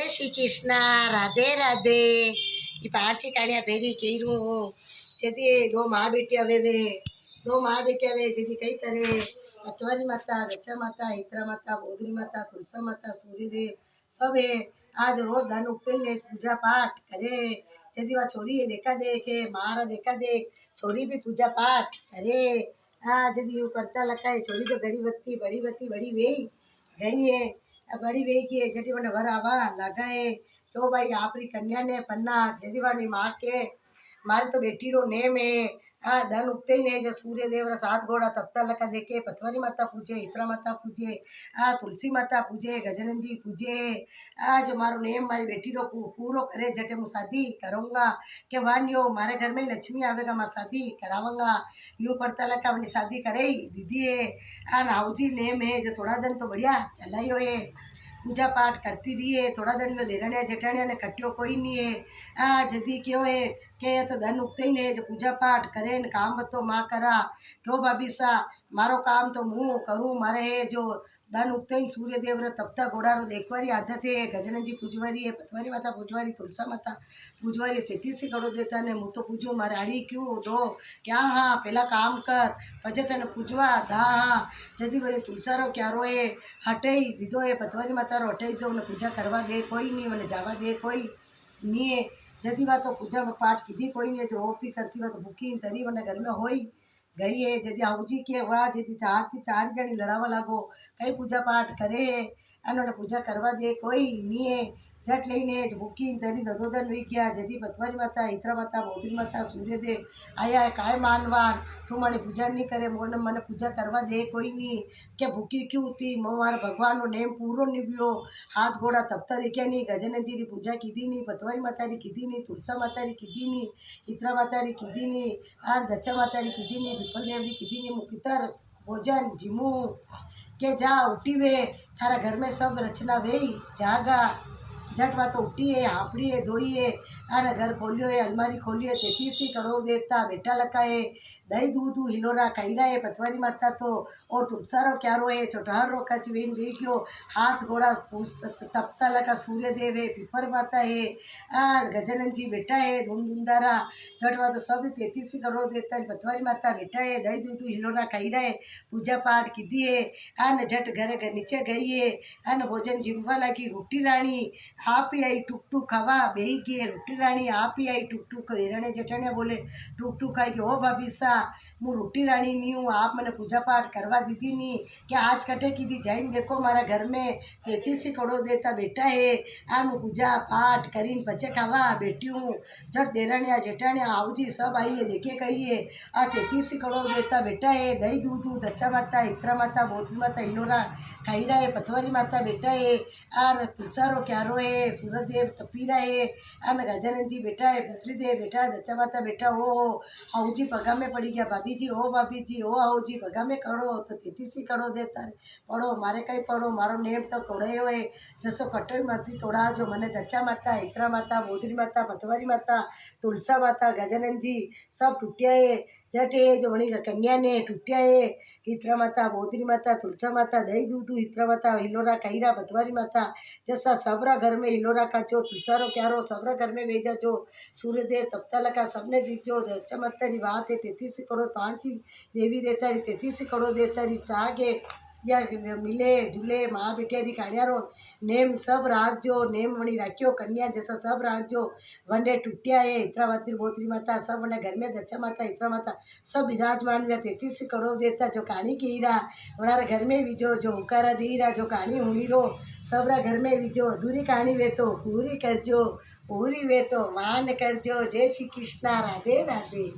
जय श्री कृष्णा। राधे राधे। ये पांच ही कानिया भेरी केरू जदी दो माँ बेटी आवे वे दो माँ बेटी आवे जदी कई करे अतवारी माता दच्चा माता हित्रा माता बोधरी माता तुलसा माता सूर्यदेव सब है। आज रोज धन उगते ने पूजा पाठ करे जदी वह छोरी है देखा दे के मारा देखा दे छोरी भी पूजा पाठ करे। जदी यूँ करता लगता है छोरी तो बड़ी वे गई है बड़ी वे की है जटी मैंने भर आवा लगा है तो भाई आपरी कन्या ने पन्ना जदी वाली माँ के मारे तो बेटी रो नेम है। धन उगते ही नहीं जो सूर्य देव रा सात घोड़ा तपता लका देखे पथवारी माता पूजे हित्रा माता पूजे तुलसी माता पूजे गजानन जी पूजे। जो मारो नेम मारी बेटी रो पूरो करे जटे मु शादी करूँगा के वान यो मारे घर में लक्ष्मी आवेगा मैं शादी कराऊंगा यूँ पड़ता लका अपनी शादी करे दीदी है नाऊजी नेम है जो थोड़ा दिन तो बढ़िया चलाइयो है पूजा पाठ करती रही है थोड़ा दिन में देरानिया जेठानिया ने कट्यो कोई नहीं है। जदी क्यों है के तो धन उगते ही नहीं जो पूजा पाठ करे न काम बतो माँ करा क्यों भाभी सा मारो काम तो मुँह करूँ मारे है जो धन उगते ही सूर्य देव रो तपता घोड़ा रो देखवारी आदत है। गजानन जी पूजवारी है पथवारी माता पूजवारी तुलसा माता पूजवारी 33 करोड़ देता ने मुँह तो पूजू मारे आड़ी क्यों दो क्या हाँ पहला काम कर पचे तेने पूजवा दा हाँ जदी बड़े तुलसा रो क्या रो है हटे दीदो है पथवारी माता रो हटे तो उन्हें पूजा करवा दे कोई नहीं मैंने जावा दे कोई नहीं है। जदी बात तो पूजा पाठ कीधी कोई नहीं जो होती करती बात भूखी तरी मैंने घर में होई गई है। जदी हाउजी के वाह जदी चार जनी लड़ावा लागो कई पूजा पाठ करे उन्होंने पूजा करवा दे कोई नहीं है। झट लेने भूखी तरी ददोदन वी गया जदी पथवारी माता हित्रा माता बोधरी माता सूर्यदेव आया है काय मानवान तू मैंने पूजा नहीं करे मोने मैंने पूजा करवा दे कोई नहीं क्या भूखी क्यों थी मो मारे भगवान नो नेम पूरो निभ्यो हाथ घोड़ा तपता देखा नहीं गजानन जी री पूजा कीधी नहीं पथवारी माता री कीधी नहीं तुलसा माता री कीधी नहीं हित्रा माता री कीधी नहीं दच्चा माता री कीधी नहीं विफल देव री कीधी नहीं मुकितर भोजन जिमू के जा उठी वे थारा घर में सब रचना वे जागा झट बात तो उठी है हाँपड़ी है धोई है आने घर खोलियो है अलमारी खोली है 33 करोड़ देवता बेटा लका है दही दूध हिलोरा खैला है पथवारी माता तो और तुलसा रो क्या रो है छोटहर रो कच वेन वे क्यों हाथ घोड़ा तपता लका सूर्य देव है पिपर माता है गजानन जी बेटा है धुंधारा झट बात तो सब 33 करोड़ देवता है पथवारी माता बेटा है दही दूध हिलोरा खैला है पूजा पाठ कीधी है आने झट घर नीचे गई है आने भोजन जिमवा लगी रोटी राणी आप ही आई टुक टुक खावा बेही गए रोटी राणी आप ही आई टुक टुक हिरणे जेठानिया बोले टुक टुक खाई ओ भाभी सा मु रोटी राणी नहीं हूँ आप मैंने पूजा पाठ करवा दीदी नहीं क्या आज कटे की दी जाइन देखो मारा घर में 33 करोड़ देता बेटा है मु पूजा पाठ करीन बच्चे खावा बेटी हूँ जब देरानिया जेठानिया आऊजी सब आई है देखे कही है 33 करोड़ देता बेटा है दही दूध दच्चा माता हित्रा माता बोधरी माता हिलोरा खाई रहा है पथवारी माता बेटा है तुलसा रो क्या रो है सूरज देव तपीरा है गजानन जी बेटा है पुत्री देव बेटा दच्चा माता बेटा हो हाउजी पगा में पड़ी गया भाभी जी ओ हाउजी पगा में करो तो 33 करो देता है पढ़ो मारे कहीं पढ़ो मारो नेम तो तोड़े हुए जसो कटोई मती तोड़ा जो मैंने दच्चा माता हित्रा माता बोधरी माता पथवारी माता तुलसा माता गजानन जी सब टूटिया है जट है जो बड़ी कन्या ने टूटिया है हित्रा माता बोधरी माता तुलसा माता दही दूध हित्रा माता हिलोरा खैरा पथवारी माता जैसा सबरा घर में हिलोरा का चो तुलसा रो क्या रो सबरा घर में भेजा जो सूर्यदेव तपता लगा सबने दीजो दच्चा माता री बात है 33 करोड़ 5 देवी देता री 33 करोड़ देता री सागे या मिले झूले माँ बेटिया री काढ़िया रो नेम सब राख जो नेम वणी राख्यो कन्या जैसा सब राख जो वनडे टूटिया है हित्रा माता बोधरी माता सब वने घर में दच्चा माता हित्रा माता सब विराजमान हुआ 33 करोड़ देता जो कहानी की हीरा हमारे घर में भी जो हुकारा दीरा जो कहानी हुई रो सबरा घर में भी जो अधूरी कहानी वे तो पूरी करजो पूरी वे तो मान करजो। जय श्री कृष्णा। राधे राधे।